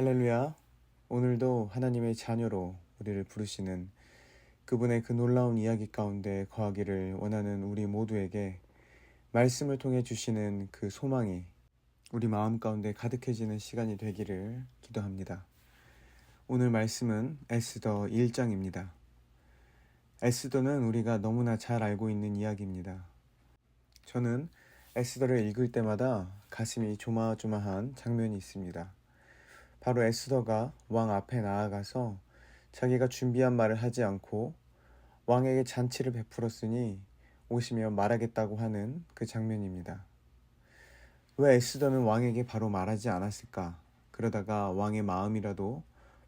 할렐루야. 오늘도 하나님의 자녀로 우리를 부르시는 그분의 그 놀라운 이야기 가운데 거하기를 원하는 우리 모두에게 말씀을 통해 주시는 그 소망이 우리 마음 가운데 가득해지는 시간이 되기를 기도합니다. 오늘 말씀은 에스더 1장입니다. 에스더는 우리가 너무나 잘 알고 있는 이야기입니다. 저는 에스더를 읽을 때마다 가슴이 조마조마한 장면이 있습니다. 바로 에스더가 왕 앞에 나아가서 자기가 준비한 말을 하지 않고 왕에게 잔치를 베풀었으니 오시며 말하겠다고 하는 그 장면입니다. 왜 에스더는 왕에게 바로 말하지 않았을까? 그러다가 왕의 마음이라도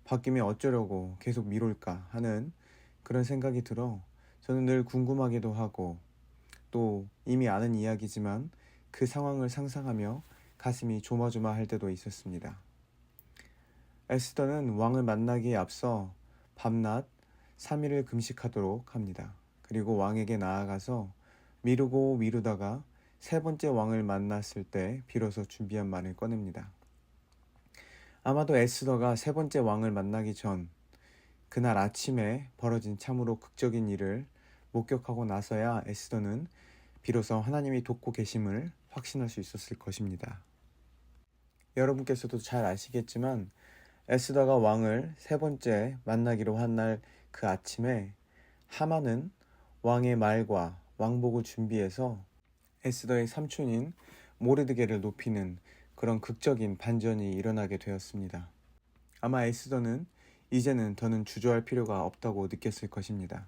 바뀌면 어쩌려고 계속 미룰까 하는 그런 생각이 들어 저는 늘 궁금하기도 하고 또 이미 아는 이야기지만 그 상황을 상상하며 가슴이 조마조마할 때도 있었습니다. 에스더는 왕을 만나기에 앞서 밤낮 3일을 금식하도록 합니다. 그리고 왕에게 나아가서 미루고 미루다가 세 번째 왕을 만났을 때 비로소 준비한 말을 꺼냅니다. 아마도 에스더가 세 번째 왕을 만나기 전 그날 아침에 벌어진 참으로 극적인 일을 목격하고 나서야 에스더는 비로소 하나님이 돕고 계심을 확신할 수 있었을 것입니다. 여러분께서도 잘 아시겠지만 에스더가 왕을 세 번째 만나기로 한 날 그 아침에 하만은 왕의 말과 왕복을 준비해서 에스더의 삼촌인 모르드게를 높이는 그런 극적인 반전이 일어나게 되었습니다. 아마 에스더는 이제는 더는 주저할 필요가 없다고 느꼈을 것입니다.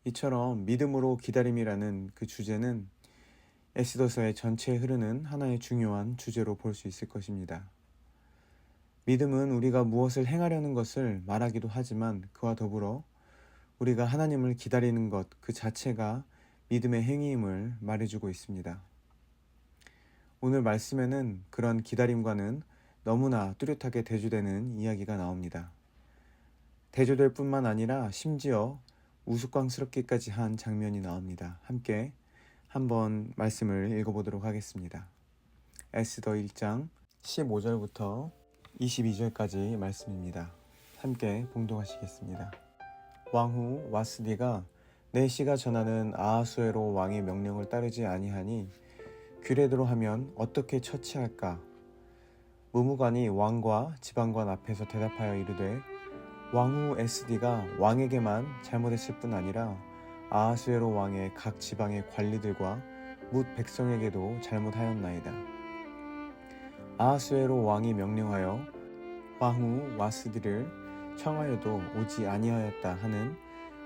이처럼 믿음으로 기다림이라는 그 주제는 에스더서의 전체에 흐르는 하나의 중요한 주제로 볼 수 있을 것입니다. 믿음은 우리가 무엇을 행하려는 것을 말하기도 하지만 그와 더불어 우리가 하나님을 기다리는 것 그 자체가 믿음의 행위임을 말해주고 있습니다. 오늘 말씀에는 그런 기다림과는 너무나 뚜렷하게 대조되는 이야기가 나옵니다. 대조될 뿐만 아니라 심지어 우스꽝스럽기까지 한 장면이 나옵니다. 함께 한번 말씀을 읽어보도록 하겠습니다. 에스더 1장 15절부터 22절까지 말씀입니다. 함께 봉독하시겠습니다. 왕후 와스디가 내시가 전하는 아하수에로 왕의 명령을 따르지 아니하니 규례대로 하면 어떻게 처치할까? 무무관이 왕과 지방관 앞에서 대답하여 이르되 왕후 에스디가 왕에게만 잘못했을 뿐 아니라 아하수에로 왕의 각 지방의 관리들과 뭇 백성에게도 잘못하였나이다. 아하수에로 왕이 명령하여 왕후 와스디를 청하여도 오지 아니하였다 하는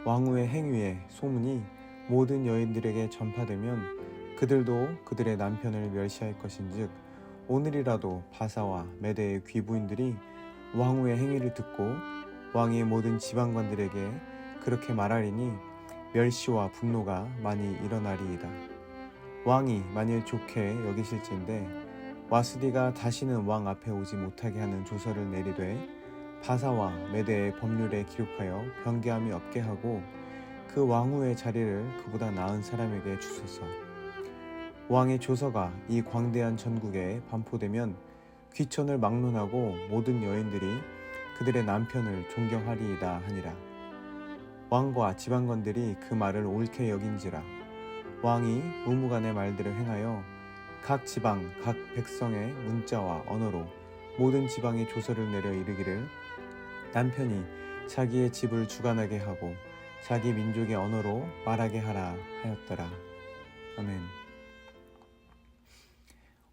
왕후의 행위의 소문이 모든 여인들에게 전파되면 그들도 그들의 남편을 멸시할 것인즉 오늘이라도 바사와 메대의 귀부인들이 왕후의 행위를 듣고 왕의 모든 지방관들에게 그렇게 말하리니 멸시와 분노가 많이 일어나리이다. 왕이 만일 좋게 여기실진데 와스디가 다시는 왕 앞에 오지 못하게 하는 조서를 내리되 바사와 메대의 법률에 기록하여 변개함이 없게 하고 그 왕후의 자리를 그보다 나은 사람에게 주소서. 왕의 조서가 이 광대한 전국에 반포되면 귀천을 막론하고 모든 여인들이 그들의 남편을 존경하리이다 하니라. 왕과 지방관들이 그 말을 옳게 여긴지라. 왕이 무무간의 말들을 행하여 각 지방 각 백성의 문자와 언어로 모든 지방에 조서를 내려 이르기를 남편이 자기의 집을 주관하게 하고 자기 민족의 언어로 말하게 하라 하였더라. 아멘.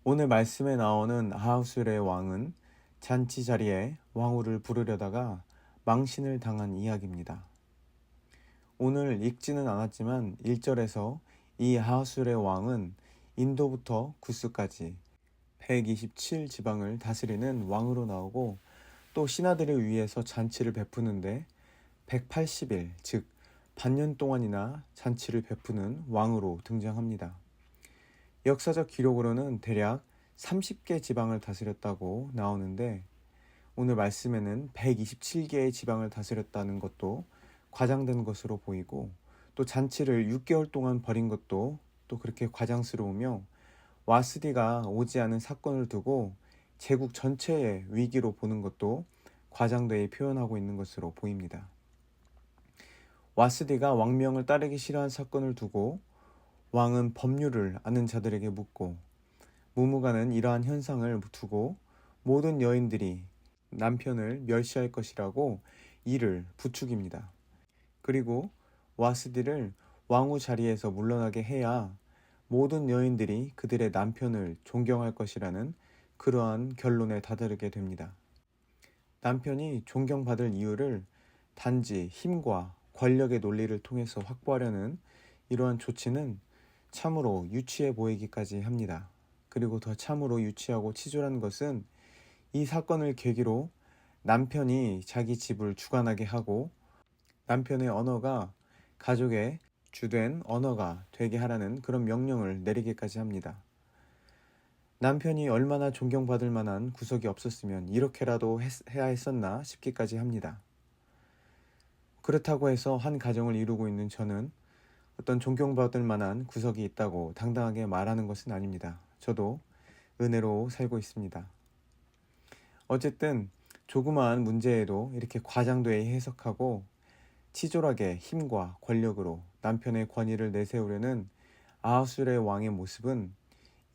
오늘 말씀에 나오는 아하수엘의 왕은 잔치 자리에 왕후를 부르려다가 망신을 당한 이야기입니다. 오늘 읽지는 않았지만 1절에서 이 아하수엘의 왕은 인도부터 구스까지 127 지방을 다스리는 왕으로 나오고 또 신하들을 위해서 잔치를 베푸는데 180일 즉 반년 동안이나 잔치를 베푸는 왕으로 등장합니다. 역사적 기록으로는 대략 30개 지방을 다스렸다고 나오는데 오늘 말씀에는 127개의 지방을 다스렸다는 것도 과장된 것으로 보이고 또 잔치를 6개월 동안 벌인 것도 또 그렇게 과장스러우며 와스디가 오지 않은 사건을 두고 제국 전체의 위기로 보는 것도 과장되게 표현하고 있는 것으로 보입니다. 와스디가 왕명을 따르기 싫어한 사건을 두고 왕은 법률을 아는 자들에게 묻고, 무무가는 이러한 현상을 두고 모든 여인들이 남편을 멸시할 것이라고 이를 부추깁니다. 그리고 와스디를 왕후 자리에서 물러나게 해야 모든 여인들이 그들의 남편을 존경할 것이라는 그러한 결론에 다다르게 됩니다. 남편이 존경받을 이유를 단지 힘과 권력의 논리를 통해서 확보하려는 이러한 조치는 참으로 유치해 보이기까지 합니다. 그리고 더 참으로 유치하고 치졸한 것은 이 사건을 계기로 남편이 자기 집을 주관하게 하고 남편의 언어가 가족의 주된 언어가 되게 하라는 그런 명령을 내리기까지 합니다. 남편이 얼마나 존경받을 만한 구석이 없었으면 이렇게라도 해야 했었나 싶기까지 합니다. 그렇다고 해서 한 가정을 이루고 있는 저는 어떤 존경받을 만한 구석이 있다고 당당하게 말하는 것은 아닙니다. 저도 은혜로 살고 있습니다. 어쨌든 조그마한 문제에도 이렇게 과장되게 해석하고 치졸하게 힘과 권력으로 남편의 권위를 내세우려는 아하수르의 왕의 모습은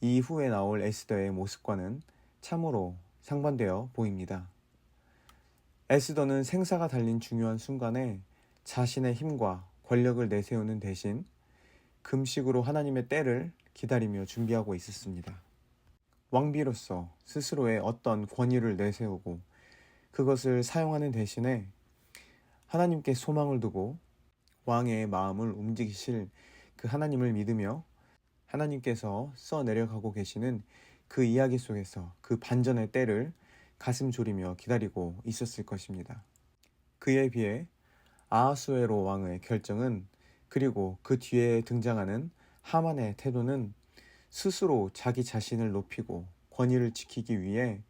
이후에 나올 에스더의 모습과는 참으로 상반되어 보입니다. 에스더는 생사가 달린 중요한 순간에 자신의 힘과 권력을 내세우는 대신 금식으로 하나님의 때를 기다리며 준비하고 있었습니다. 왕비로서 스스로의 어떤 권위를 내세우고 그것을 사용하는 대신에 하나님께 소망을 두고 왕의 마음을 움직이실 그 하나님을 믿으며 하나님께서 써내려가고 계시는 그 이야기 속에서 그 반전의 때를 가슴 졸이며 기다리고 있었을 것입니다. 그에 비해 아하수에로 왕의 결정은, 그리고 그 뒤에 등장하는 하만의 태도는 스스로 자기 자신을 높이고 권위를 지키기 위해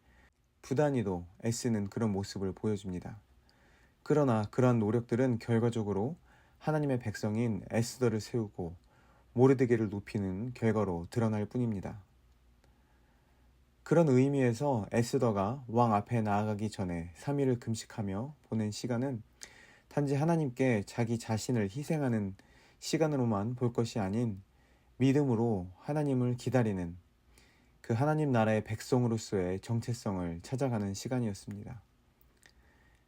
부단히도 애쓰는 그런 모습을 보여줍니다. 그러나 그러한 노력들은 결과적으로 하나님의 백성인 에스더를 세우고 모르드게를 높이는 결과로 드러날 뿐입니다. 그런 의미에서 에스더가 왕 앞에 나아가기 전에 3일을 금식하며 보낸 시간은 단지 하나님께 자기 자신을 희생하는 시간으로만 볼 것이 아닌 믿음으로 하나님을 기다리는 그 하나님 나라의 백성으로서의 정체성을 찾아가는 시간이었습니다.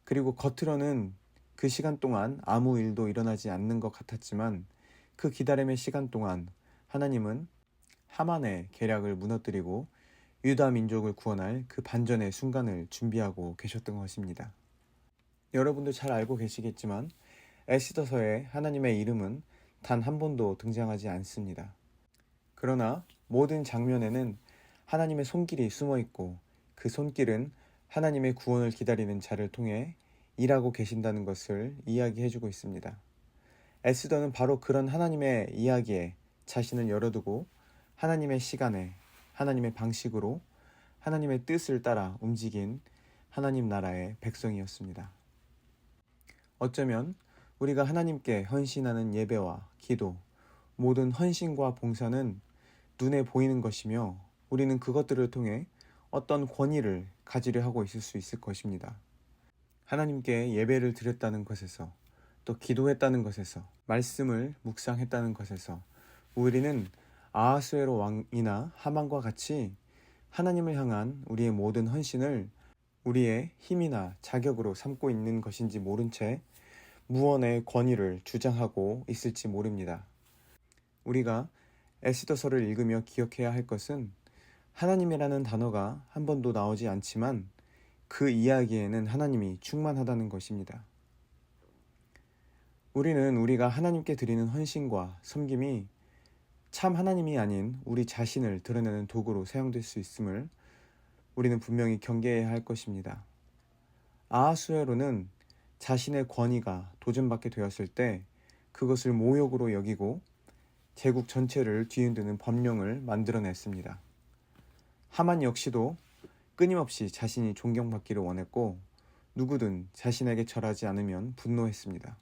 그리고 겉으로는 그 시간 동안 아무 일도 일어나지 않는 것 같았지만 그 기다림의 시간 동안 하나님은 하만의 계략을 무너뜨리고 유다 민족을 구원할 그 반전의 순간을 준비하고 계셨던 것입니다. 여러분도 잘 알고 계시겠지만 에스더서에 하나님의 이름은 단 한 번도 등장하지 않습니다. 그러나 모든 장면에는 하나님의 손길이 숨어 있고 그 손길은 하나님의 구원을 기다리는 자를 통해 일하고 계신다는 것을 이야기해주고 있습니다. 에스더는 바로 그런 하나님의 이야기에 자신을 열어두고 하나님의 시간에 하나님의 방식으로 하나님의 뜻을 따라 움직인 하나님 나라의 백성이었습니다. 어쩌면 우리가 하나님께 헌신하는 예배와 기도, 모든 헌신과 봉사는 눈에 보이는 것이며 우리는 그것들을 통해 어떤 권위를 가지려 하고 있을 수 있을 것입니다. 하나님께 예배를 드렸다는 것에서, 또 기도했다는 것에서, 말씀을 묵상했다는 것에서 우리는 아하수에로 왕이나 하만과 같이 하나님을 향한 우리의 모든 헌신을 우리의 힘이나 자격으로 삼고 있는 것인지 모른 채 무언의 권위를 주장하고 있을지 모릅니다. 우리가 에스더서를 읽으며 기억해야 할 것은 하나님이라는 단어가 한 번도 나오지 않지만 그 이야기에는 하나님이 충만하다는 것입니다. 우리는 우리가 하나님께 드리는 헌신과 섬김이 참 하나님이 아닌 우리 자신을 드러내는 도구로 사용될 수 있음을 우리는 분명히 경계해야 할 것입니다. 아하수에로는 자신의 권위가 도전받게 되었을 때 그것을 모욕으로 여기고 제국 전체를 뒤흔드는 법령을 만들어냈습니다. 하만 역시도 끊임없이 자신이 존경받기를 원했고 누구든 자신에게 절하지 않으면 분노했습니다.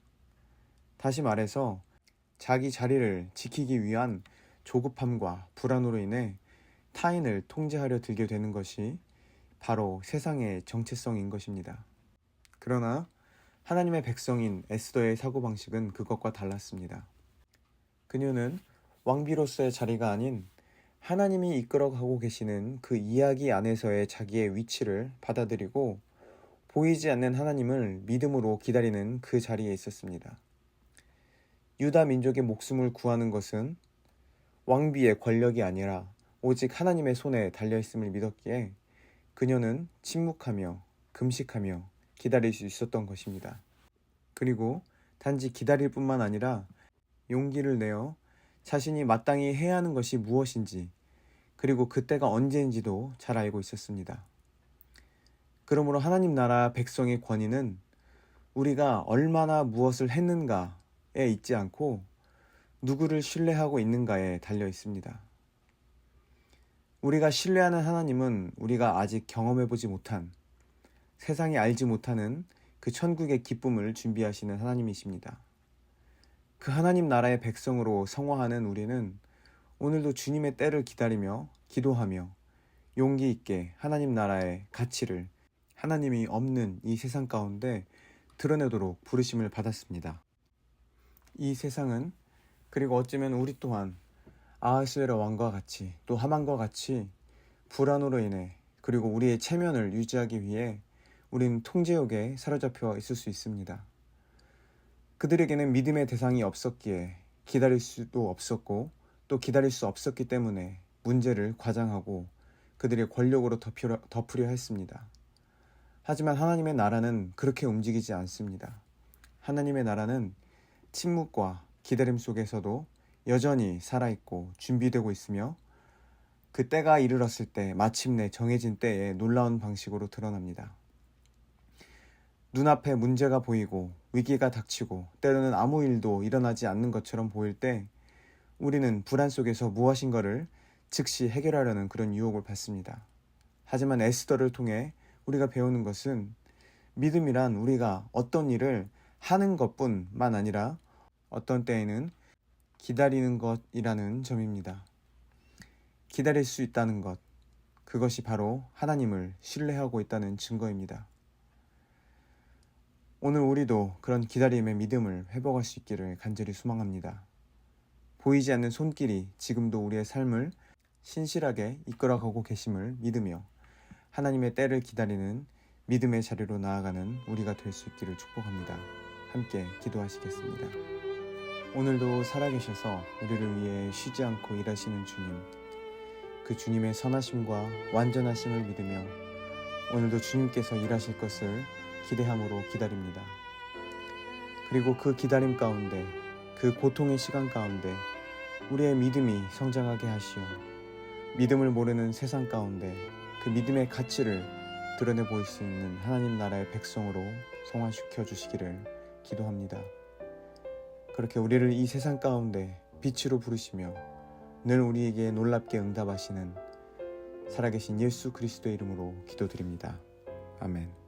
다시 말해서 자기 자리를 지키기 위한 조급함과 불안으로 인해 타인을 통제하려 들게 되는 것이 바로 세상의 정체성인 것입니다. 그러나 하나님의 백성인 에스더의 사고방식은 그것과 달랐습니다. 그녀는 왕비로서의 자리가 아닌 하나님이 이끌어가고 계시는 그 이야기 안에서의 자기의 위치를 받아들이고 보이지 않는 하나님을 믿음으로 기다리는 그 자리에 있었습니다. 유다 민족의 목숨을 구하는 것은 왕비의 권력이 아니라 오직 하나님의 손에 달려있음을 믿었기에 그녀는 침묵하며 금식하며 기다릴 수 있었던 것입니다. 그리고 단지 기다릴 뿐만 아니라 용기를 내어 자신이 마땅히 해야 하는 것이 무엇인지 그리고 그때가 언제인지도 잘 알고 있었습니다. 그러므로 하나님 나라 백성의 권위는 우리가 얼마나 무엇을 했는가에 있지 않고 누구를 신뢰하고 있는가에 달려 있습니다. 우리가 신뢰하는 하나님은 우리가 아직 경험해보지 못한, 세상이 알지 못하는 그 천국의 기쁨을 준비하시는 하나님이십니다. 그 하나님 나라의 백성으로 성화하는 우리는 오늘도 주님의 때를 기다리며 기도하며 용기 있게 하나님 나라의 가치를 하나님이 없는 이 세상 가운데 드러내도록 부르심을 받았습니다. 이 세상은 그리고 어쩌면 우리 또한 아하수에로 왕과 같이 또 하만과 같이 불안으로 인해 그리고 우리의 체면을 유지하기 위해 우린 통제욕에 사로잡혀 있을 수 있습니다. 그들에게는 믿음의 대상이 없었기에 기다릴 수도 없었고 또 기다릴 수 없었기 때문에 문제를 과장하고 그들의 권력으로 덮으려 했습니다. 하지만 하나님의 나라는 그렇게 움직이지 않습니다. 하나님의 나라는 침묵과 기다림 속에서도 여전히 살아있고 준비되고 있으며 그 때가 이르렀을 때 마침내 정해진 때에 놀라운 방식으로 드러납니다. 눈앞에 문제가 보이고 위기가 닥치고 때로는 아무 일도 일어나지 않는 것처럼 보일 때 우리는 불안 속에서 무엇인가를 즉시 해결하려는 그런 유혹을 받습니다. 하지만 에스더를 통해 우리가 배우는 것은 믿음이란 우리가 어떤 일을 하는 것뿐만 아니라 어떤 때에는 기다리는 것이라는 점입니다. 기다릴 수 있다는 것, 그것이 바로 하나님을 신뢰하고 있다는 증거입니다. 오늘 우리도 그런 기다림의 믿음을 회복할 수 있기를 간절히 소망합니다. 보이지 않는 손길이 지금도 우리의 삶을 신실하게 이끌어가고 계심을 믿으며 하나님의 때를 기다리는 믿음의 자리로 나아가는 우리가 될 수 있기를 축복합니다. 함께 기도하시겠습니다. 오늘도 살아계셔서 우리를 위해 쉬지 않고 일하시는 주님, 그 주님의 선하심과 완전하심을 믿으며 오늘도 주님께서 일하실 것을 기대함으로 기다립니다. 그리고 그 기다림 가운데, 그 고통의 시간 가운데 우리의 믿음이 성장하게 하시어 믿음을 모르는 세상 가운데 그 믿음의 가치를 드러내 보일 수 있는 하나님 나라의 백성으로 성화시켜 주시기를 기도합니다. 그렇게 우리를 이 세상 가운데 빛으로 부르시며 늘 우리에게 놀랍게 응답하시는 살아계신 예수 그리스도의 이름으로 기도드립니다. 아멘.